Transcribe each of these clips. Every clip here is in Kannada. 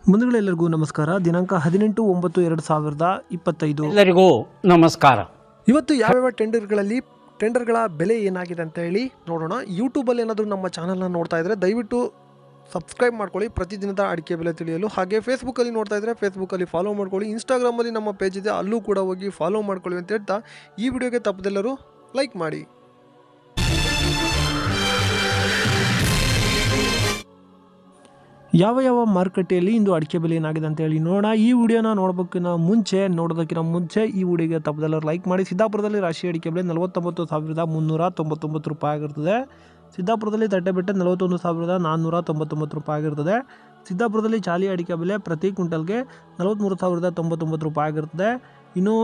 ಬಂಧುಗಳೆಲ್ಲರಿಗೂ ನಮಸ್ಕಾರ. ದಿನಾಂಕ 18/9/2025 ಎಲ್ಲರಿಗೂ ನಮಸ್ಕಾರ. ಇವತ್ತು ಯಾವ್ಯಾವ ಟೆಂಡರ್ಗಳ ಬೆಲೆ ಏನಾಗಿದೆ ಅಂತ ಹೇಳಿ ನೋಡೋಣ. ಯೂಟ್ಯೂಬಲ್ಲಿ ಏನಾದರೂ ನಮ್ಮ ಚಾನಲ್ನ ನೋಡ್ತಾ ಇದ್ದರೆ ದಯವಿಟ್ಟು ಸಬ್ಸ್ಕ್ರೈಬ್ ಮಾಡ್ಕೊಳ್ಳಿ ಪ್ರತಿದಿನದ ಅಡಿಕೆ ಬೆಲೆ ತಿಳಿಯಲು. ಹಾಗೆ ಫೇಸ್ಬುಕ್ಕಲ್ಲಿ ನೋಡ್ತಾ ಇದ್ದರೆ ಫೇಸ್ಬುಕ್ಕಲ್ಲಿ ಫಾಲೋ ಮಾಡ್ಕೊಳ್ಳಿ. ಇನ್ಸ್ಟಾಗ್ರಾಮಲ್ಲಿ ನಮ್ಮ ಪೇಜ್ ಇದೆ, ಅಲ್ಲೂ ಕೂಡ ಹೋಗಿ ಫಾಲೋ ಮಾಡ್ಕೊಳ್ಳಿ ಅಂತ ಹೇಳ್ತಾ ಈ ವಿಡಿಯೋಗೆ ತಪ್ಪದೆಲ್ಲರೂ ಲೈಕ್ ಮಾಡಿ. ಯಾವ ಮಾರುಕಟ್ಟೆಯಲ್ಲಿ ಇಂದು ಅಡಿಕೆ ಬೆಲೆ ಏನಾಗಿದೆ ಅಂತ ಹೇಳಿ ನೋಡೋಣ. ಈ ವಿಡಿಯೋನ ನೋಡೋದಕ್ಕಿಂತ ಮುಂಚೆ ಈ ವಿಡಿಯೋಗೆ ತಪ್ಪದೆಲ್ಲರೂ ಲೈಕ್ ಮಾಡಿ. ಸಿದ್ದಾಪುರದಲ್ಲಿ ರಾಶಿ ಅಡಿಕೆ ಬೆಲೆ 49,399 ರೂಪಾಯಿ ಆಗಿರ್ತದೆ. ಸಿದ್ದಾಪುರದಲ್ಲಿ ತಟ್ಟೆಬೆಟ್ಟೆ 41,499 ರೂಪಾಯಿ ಆಗಿರ್ತದೆ. ಸಿದ್ದಾಪುರದಲ್ಲಿ ಚಾಲಿ ಅಡಿಕೆ ಬೆಲೆ ಪ್ರತಿ ಕ್ವಿಂಟಲ್ಗೆ 43,099 ರೂಪಾಯಿ ಆಗಿರ್ತದೆ. ಇನ್ನು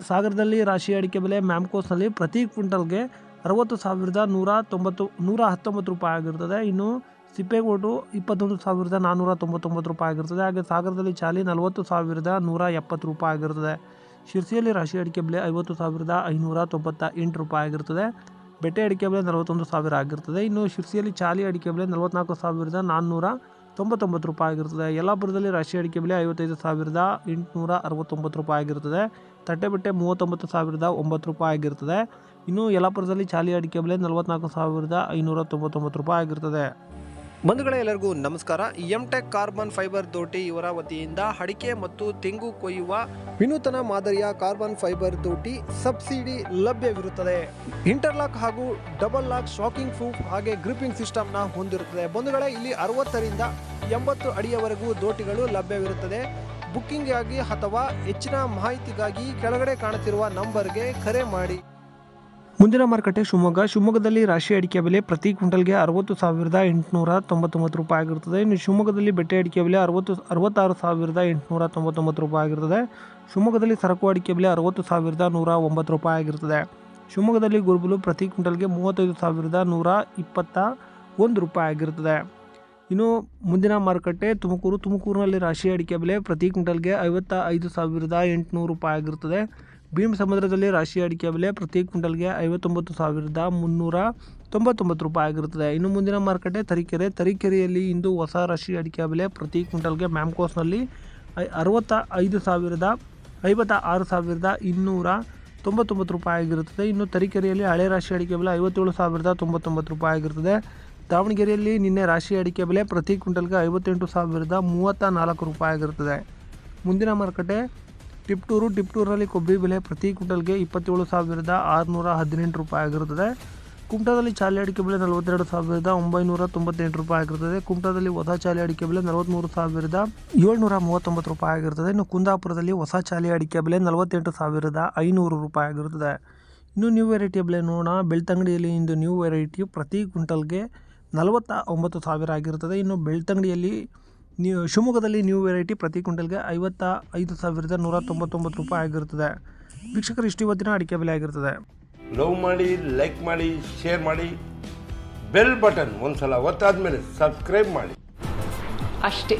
ಸಾಗರದಲ್ಲಿ ರಾಶಿ ಅಡಿಕೆ ಬೆಲೆ ಮ್ಯಾಮ್ಕೋಸ್ನಲ್ಲಿ ಪ್ರತಿ ಕ್ವಿಂಟಲ್ಗೆ 60,119 ರೂಪಾಯಿ ಆಗಿರ್ತದೆ. ಇನ್ನು ಸಿಪ್ಪೇಗೋಟು 21,499 ರೂಪಾಯಿ ಆಗಿರ್ತದೆ. ಹಾಗೆ ಸಾಗರದಲ್ಲಿ ಚಾಲಿ 40,170 ರೂಪಾಯಿ ಆಗಿರ್ತದೆ. ಶಿರ್ಸಿಯಲ್ಲಿ ರಾಶಿ ಅಡಿಕೆ ಬೆಲೆ 50,598 ರೂಪಾಯಿ ಆಗಿರ್ತದೆ. ಬೆಟ್ಟೆ ಅಡಿಕೆ ಬೆಲೆ 41,000 ಆಗಿರ್ತದೆ. ಇನ್ನು ಶಿರ್ಸಿಯಲ್ಲಿ ಚಾಲಿ ಅಡಿಕೆ ಬೆಲೆ 44,499 ರೂಪಾಯಿ ಆಗಿರ್ತದೆ. ಯಲ್ಲಾಪುರದಲ್ಲಿ ರಾಶಿ ಅಡಿಕೆ ಬೆಲೆ 55,869 ರೂಪಾಯಿ ಆಗಿರ್ತದೆ. ತಟ್ಟೆಬೆಟ್ಟೆ 39,009 ರೂಪಾಯಿ ಆಗಿರ್ತದೆ. ಇನ್ನು ಯಲ್ಲಾಪುರದಲ್ಲಿ ಚಾಲಿ ಅಡಿಕೆ ಬೆಲೆ 44,599 ರೂಪಾಯಿ ಆಗಿರ್ತದೆ. ಬಂಧುಗಳೇ ಎಲ್ಲರಿಗೂ ನಮಸ್ಕಾರ. ಎಂಟೆಕ್ ಕಾರ್ಬನ್ ಫೈಬರ್ ದೋಟಿ ಇವರ ವತಿಯಿಂದ ಅಡಿಕೆ ಮತ್ತು ತೆಂಗು ಕೊಯ್ಯುವ ವಿನೂತನ ಮಾದರಿಯ ಕಾರ್ಬನ್ ಫೈಬರ್ ದೋಟಿ ಸಬ್ಸಿಡಿ ಲಭ್ಯವಿರುತ್ತದೆ. ಇಂಟರ್ಲಾಕ್ ಹಾಗೂ ಡಬಲ್ ಲಾಕ್ ಶಾಕಿಂಗ್ ಪ್ರೂಫ್ ಹಾಗೆ ಗ್ರಿಪ್ಪಿಂಗ್ ಸಿಸ್ಟಮ್ನ ಹೊಂದಿರುತ್ತದೆ. ಬಂಧುಗಳೇ, ಇಲ್ಲಿ 60ರಿಂದ 80 ಅಡಿಯವರೆಗೂ ದೋಟಿಗಳು ಲಭ್ಯವಿರುತ್ತದೆ. ಬುಕ್ಕಿಂಗ್ ಆಗಿ ಅಥವಾ ಹೆಚ್ಚಿನ ಮಾಹಿತಿಗಾಗಿ ಕೆಳಗಡೆ ಕಾಣುತ್ತಿರುವ ನಂಬರ್ಗೆ ಕರೆ ಮಾಡಿ. ಮುಂದಿನ ಮಾರುಕಟ್ಟೆ ಶಿವಮೊಗ್ಗದಲ್ಲಿ ರಾಶಿ ಅಡಿಕೆ ಬೆಲೆ ಪ್ರತಿ ಕ್ವಿಂಟಲ್ಗೆ 60,899 ರೂಪಾಯಿ ಆಗಿರ್ತದೆ. ಇನ್ನು ಶಿವಮೊಗ್ಗದಲ್ಲಿ ಬೆಟ್ಟೆ ಅಡಿಕೆ ಬೆಲೆ 66,899 ರೂಪಾಯಿ ಆಗಿರ್ತದೆ. ಶಿವಮೊಗ್ಗದಲ್ಲಿ ಸರಕು ಅಡಿಕೆ ಬೆಲೆ 60,109 ರೂಪಾಯಿ ಆಗಿರ್ತದೆ. ಶಿವಮೊಗ್ಗದಲ್ಲಿ ಗುರುಬಲು ಪ್ರತಿ ಕ್ವಿಂಟಲ್ಗೆ 35,121 ರೂಪಾಯಿ ಆಗಿರ್ತದೆ. ಇನ್ನು ಮುಂದಿನ ಮಾರುಕಟ್ಟೆ ತುಮಕೂರಿನಲ್ಲಿ ರಾಶಿ ಅಡಿಕೆ ಬೆಲೆ ಪ್ರತಿ ಕ್ವಿಂಟಲ್ಗೆ 55,800 ರೂಪಾಯಿ ಆಗಿರ್ತದೆ. ಭೀಮ್ ಸಮುದ್ರದಲ್ಲಿ ರಾಶಿ ಅಡಿಕೆ ಬೆಲೆ ಪ್ರತಿ ಕ್ವಿಂಟಲ್ಗೆ 59,399 ರೂಪಾಯಿ ಆಗಿರುತ್ತದೆ. ಇನ್ನು ಮುಂದಿನ ಮಾರುಕಟ್ಟೆ ತರೀಕೆರೆಯಲ್ಲಿ ಇಂದು ಹೊಸ ರಾಶಿ ಅಡಿಕೆ ಬೆಲೆ ಪ್ರತಿ ಕ್ವಿಂಟಲ್ಗೆ ಮ್ಯಾಮ್ಕೋಸ್ನಲ್ಲಿ 56,299 ರೂಪಾಯಿ ಆಗಿರುತ್ತದೆ. ಇನ್ನು ತರೀಕೆರೆಯಲ್ಲಿ ಹಳೆ ರಾಶಿ ಅಡಿಕೆ ಬೆಲೆ 57,099 ರೂಪಾಯಿ ಆಗಿರುತ್ತದೆ. ದಾವಣಗೆರೆಯಲ್ಲಿ ನಿನ್ನೆ ರಾಶಿ ಅಡಿಕೆ ಬೆಲೆ ಪ್ರತಿ ಕ್ವಿಂಟಲ್ಗೆ 58,034 ರೂಪಾಯಿ ಆಗಿರುತ್ತದೆ. ಮುಂದಿನ ಮಾರುಕಟ್ಟೆ ಟಿಪ್ಟೂರಲ್ಲಿ ಕೊಬ್ಬರಿ ಬೆಲೆ ಪ್ರತಿ ಕ್ವಿಂಟಲ್ಗೆ 27,618 ರೂಪಾಯಿ ಆಗಿರುತ್ತದೆ. ಕುಮಟಾದಲ್ಲಿ ಚಾಲಿ ಅಡಿಕೆ ಬೆಲೆ 42,998 ರೂಪಾಯಿ ಆಗಿರುತ್ತದೆ. ಕುಮಟಾದಲ್ಲಿ ಹೊಸ ಚಾಲಿ ಅಡಿಕೆ ಬೆಲೆ 43,739 ರೂಪಾಯಿ ಆಗಿರುತ್ತದೆ. ಇನ್ನು ಕುಂದಾಪುರದಲ್ಲಿ ಹೊಸ ಚಾಲಿ ಅಡಿಕೆ ಬೆಲೆ 48,500 ರೂಪಾಯಿ ಆಗಿರುತ್ತದೆ. ಇನ್ನು ನ್ಯೂ ವೆರೈಟಿಯ ಬೆಲೆ ನೋಡೋಣ. ಬೆಳ್ತಂಗಡಿಯಲ್ಲಿ ಇಂದು ನ್ಯೂ ವೆರೈಟಿ ಪ್ರತಿ ಕ್ವಿಂಟಲ್ಗೆ 49,000 ಆಗಿರುತ್ತದೆ. ಇನ್ನು ಬೆಳ್ತಂಗಡಿಯಲ್ಲಿ ಶಿವಮೊಗ್ಗದಲ್ಲಿ ನ್ಯೂ ವೆರೈಟಿ ಪ್ರತಿ ಕ್ವಿಂಟಲ್ಗೆ 55,199 ರೂಪಾಯಿ ಆಗಿರುತ್ತದೆ. ವೀಕ್ಷಕರು, ಇಷ್ಟು ಇವತ್ತಿನ ಅಡಿಕೆ ಬೆಲೆ ಆಗಿರ್ತದೆ. ಲವ್ ಮಾಡಿ, ಲೈಕ್ ಮಾಡಿ, ಶೇರ್ ಮಾಡಿ, ಬೆಲ್ ಬಟನ್ ಒಂದ್ಸಲ ಒತ್ತಾದ್ಮೇಲೆ ಸಬ್ಸ್ಕ್ರೈಬ್ ಮಾಡಿ ಅಷ್ಟೇ.